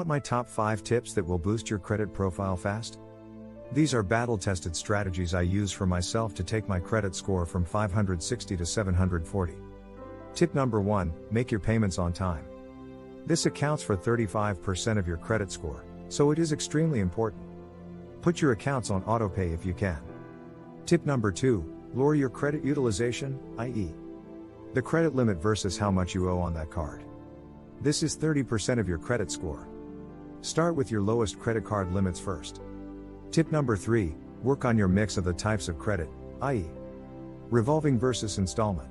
my top 5 tips that will boost your credit profile fast? These are battle-tested strategies I use for myself to take my credit score from 560 to 740. Tip number 1, make your payments on time. This accounts for 35% of your credit score, so it is extremely important. Put your accounts on autopay if you can. Tip number 2, lower your credit utilization, i.e., the credit limit versus how much you owe on that card. This is 30% of your credit score. Start with your lowest credit card limits first. Tip number 3, work on your mix of the types of credit, i.e., revolving versus installment.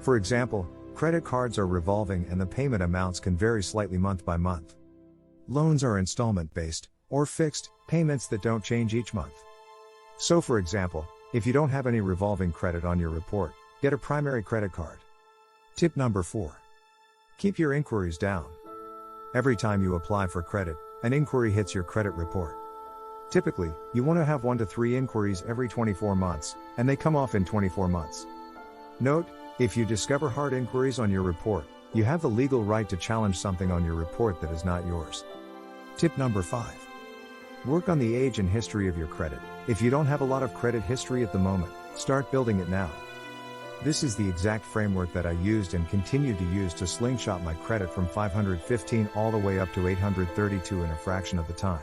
For example, credit cards are revolving and the payment amounts can vary slightly month by month. Loans are installment-based, or fixed, payments that don't change each month. So for example, if you don't have any revolving credit on your report, get a primary credit card. Tip number 4. Keep your inquiries down. Every time you apply for credit, an inquiry hits your credit report. Typically, you want to have 1 to 3 inquiries every 24 months, and they come off in 24 months. Note, if you discover hard inquiries on your report, you have the legal right to challenge something on your report that is not yours. Tip number 5. Work on the age and history of your credit. If you don't have a lot of credit history at the moment, start building it now. This is the exact framework that I used and continue to use to slingshot my credit from 515 all the way up to 832 in a fraction of the time.